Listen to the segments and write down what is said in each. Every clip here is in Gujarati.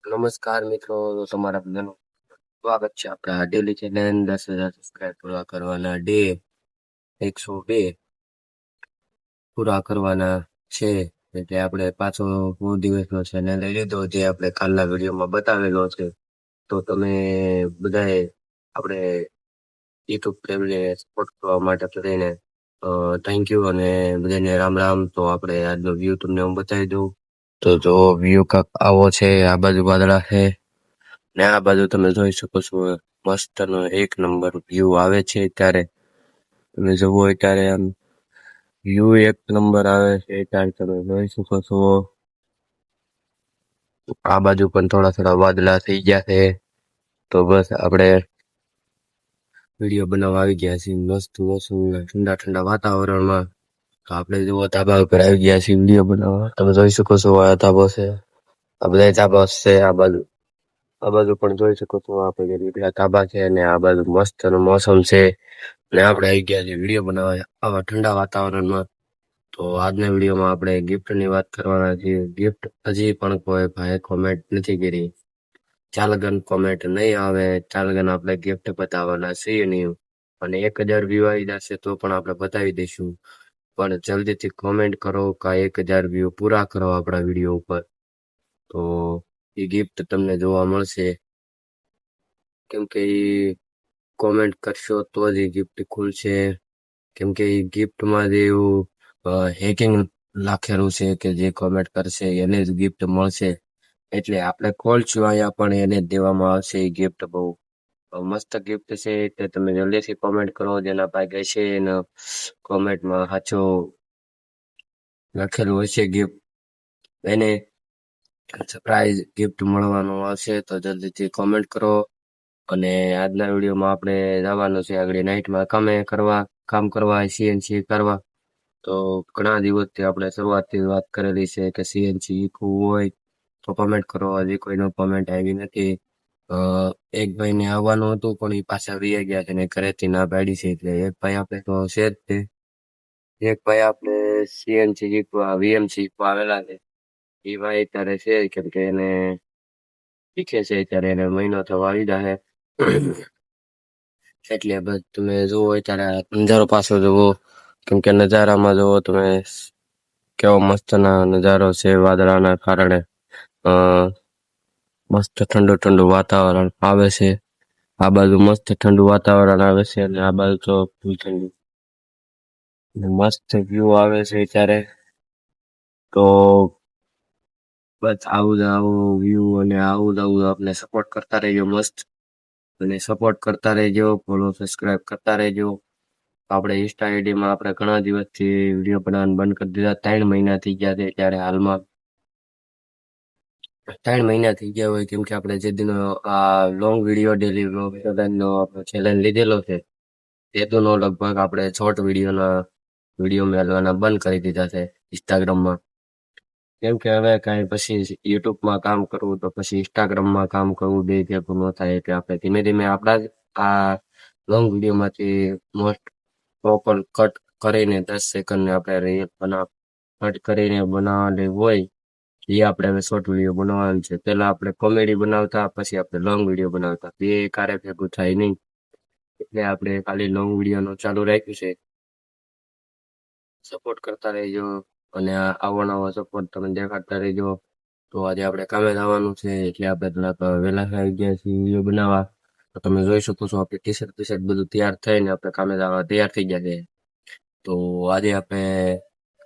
નમસ્કાર મિત્રો, તમારા બધાનું સ્વાગત છે આપણા ડેલી ચેનલ 10,000 સબસ્ક્રાઇબ પૂરા કરવાના ડે 102 પૂરા કરવાના છે. એટલે આપણે પાછો પૂરો દિવસનો ચેનલ લઈ લીધો, જે આપણે કાલના વિડીયોમાં બતાવેલો છે. તો તમે બધાએ આપણે યુટ્યુબ ફેમિલીને સપોર્ટ કરવા માટે કરીને થેન્ક યુ અને બધાને રામ રામ. તો આપણે આજનો વ્યૂ તમને હું બતાવી દઉં. તો જો વ્યૂ કાંક આવો છે, આ બાજુ વાદળા છે ને આ બાજુ તમે જોઈ શકો છો મસ્તનો એક નંબર વ્યૂ આવે છે. ત્યારે તમે જુઓ ત્યારે આમ વ્યૂ એક નંબર આવે છે. ત્યારે તમે જોઈ શકો છો આ બાજુ પણ થોડા વાદળા થઈ ગયા છે. તો બસ આપણે વિડીયો બનાવવા આવી ગયા છીએ મસ્ત મોસમ ઠંડા ઠંડા વાતાવરણમાં. તો આપણે જુઓ ધાબા ઉપર આવી ગયા છીએ વિડીયો બનાવવા. તમે જોઈ શકો છો આ ધાબો છે, આ બધા ધાબા છે. આ બાજુ પણ જોઈ શકો છો આપણે બીજા ધાબા છે અને આ બાજુ મસ્ત મોસમ છે. ને આપણે આવી ગયા છીએ વિડીયો બનાવવા આવા ઠંડા વાતાવરણમાં. તો આજના વિડીયોમાં આપણે ગિફ્ટની વાત કરવાના છીએ. ગિફ્ટ હજી પણ કોઈ ભાઈ કોમેન્ટ નથી કરી. ચાલગન કોમેન્ટ નહીં આવે, ચાલગન આપણે ગિફ્ટ બતાવવાના છીએ નહીં. અને 1,000 વ્યૂ આવી જશે તો પણ આપણે બતાવી દઈશું. પણ જલ્દીથી કોમેન્ટ કરો કે 1,000 વ્યૂ પૂરા કરો આપણા વિડીયો ઉપર. તો એ ગિફ્ટ તમને જોવા મળશે. કેમ કે એ કોમેન્ટ કરશો તો જ એ ગિફ્ટ ખુલશે. કેમ કે એ ગિફ્ટમાં જે એવું હેકિંગ લખેલું છે કે જે કોમેન્ટ કરશે એને જ ગિફ્ટ મળશે. એટલે આપણે ખોલશું અહીંયા પણ એને જ દેવામાં આવશે એ ગિફ્ટ. બહુ મસ્ત ગિફ્ટ છે. એટલે તમે જલ્દીથી કોમેન્ટ કરો. જેના પાસે છે એને કોમેન્ટમાં સાચો લખેલું હશે ગિફ્ટ, એને સરપ્રાઈઝ ગિફ્ટ મળવાનું આવશે. તો જલ્દીથી કોમેન્ટ કરો. અને આજના વિડીયોમાં આપણે જવાનું છે આગળ નાઇટમાં કામ કરવા સીએનસી કરવા. તો ઘણા દિવસથી આપણે શરૂઆતથી વાત કરેલી છે કે સીએનસી શીખવું હોય તો કોમેન્ટ કરો. હજી કોઈનો કોમેન્ટ આવી નથી. એક ભાઈને આવવાનું હતું પણ એ પાછા વી ગયા છે ને ઘરેથી ના પાડી છે. એટલે એક ભાઈ આપણે તો છે જ તે. એક ભાઈ આપણે સીએનસી શીખવા વીએમસી શીખવા આવેલા છે. એ ભાઈ અત્યારે છે કેમ કે એને શીખે છે. અત્યારે એને મહિનો થવા આવી જશે. એટલે બસ તમે જુઓ ત્યારે નજારો પાછો જુઓ. કેમ કે નજારામાં જુઓ તમે કેવો મસ્ત ના નજારો છે. વાદળાના કારણે મસ્ત ઠંડુ ઠંડુ વાતાવરણ આવે છે. આ બાજુ મસ્ત ઠંડુ વાતાવરણ આવે છે અને આ બાજુ તો ફૂલ ઠંડુ મસ્ત વ્યૂ આવે છે ત્યારે. તો બસ આવું જ આવું વ્યૂ અને આવું જ આવું આપણે સપોર્ટ કરતા રહેજો મસ્ત. અને સપોર્ટ કરતા રહેજો, ફોલો સબસ્ક્રાઇબ કરતા રહેજો. આપણે ઇન્સ્ટા આઈડીમાં આપણે ઘણા દિવસથી વિડીયો બનાવવાનું બંધ કરી દીધા. 3 મહિના થઈ ગયા છે. ત્યારે હાલમાં 3 મહિના થઈ ગયા હોય કેમ કે આપણે જે દિનો આ લોંગ વિડીયો ડેલી વ્લોગ નો આપણો ચેલેન્જ લીધેલો છે તે દિનો લગભગ આપણે શોર્ટ વિડીયો મેળવવાના બંધ કરી દીધા છે ઇન્સ્ટાગ્રામમાં. કેમ કે હવે કાંઈ પછી યુટ્યુબમાં કામ કરવું તો પછી ઇન્સ્ટાગ્રામમાં કામ કરવું બે ભેગું ન થાય. એટલે આપણે ધીમે ધીમે આપણા જ આ લોંગ વિડીયોમાંથી મોસ્ટ પ્રોપર કટ કરીને 10 સેકન્ડને આપણે રીલ કટ કરીને બનાવવાની હોય એ આપણે હવે શોર્ટ વિડીયો બનાવવાનું છે. પહેલા આપણે કોમેડી બનાવતા, પછી આપણે લોંગ વિડીયો બનાવતા. બે કારે ભેગું થાય નહીં. એટલે આપણે ખાલી લોંગ વિડીયોનું ચાલુ રાખ્યું છે. સપોર્ટ કરતા રહેજો અને આવો નવો સપોર્ટ તમે દેખાડતા રહેજો. તો આજે આપણે કામે જવાનું છે એટલે આપણે થોડાક વહેલા આવી ગયા છીએ વિડીયો બનાવવા. તો તમે જોઈ શકો છો આપણે ટી-શર્ટ બધું તૈયાર થઈને આપણે કામે જવા તૈયાર થઈ ગયા છે. તો આજે આપણે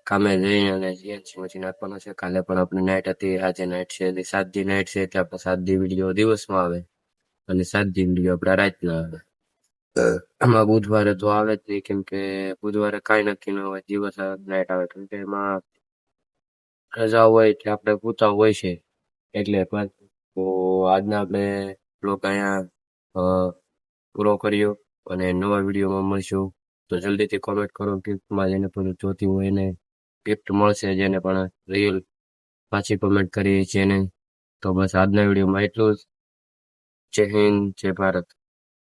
કામે જઈ અને સીએનસી મશીન નાખવાનો છે. કાલે પણ આપણે નાઇટ હતી, આજે નાઇટ છે. 7 દી નાઇટ છે એટલે આપણે 7 દી વિડીયો દિવસમાં આવે અને 7 દી વિડીયો આપણા રાતના આવે. આમાં બુધવારે તો આવે જ નહીં કેમ કે બુધવારે કાંઈ નક્કી ન હોય, દિવસ આવે નાઇટ આવે. કેમ કે એમાં રજા હોય એટલે આપણે પૂછા હોય છે. એટલે પણ તો આજના આપણે બ્લોગ અહીંયા પૂરો કર્યો અને નવા વિડીયોમાં મળશું. તો જલ્દીથી કોમેન્ટ કરો. ગિફ્ટમાં જેને પણ જોતી હોય એને ગિફ્ટ મળશે. જેને પણ રીલ પાછી કોમેન્ટ કરી છે એને. તો બસ આજના વિડીયોમાં એટલું જ. જય હિન્દ, જય ભારત.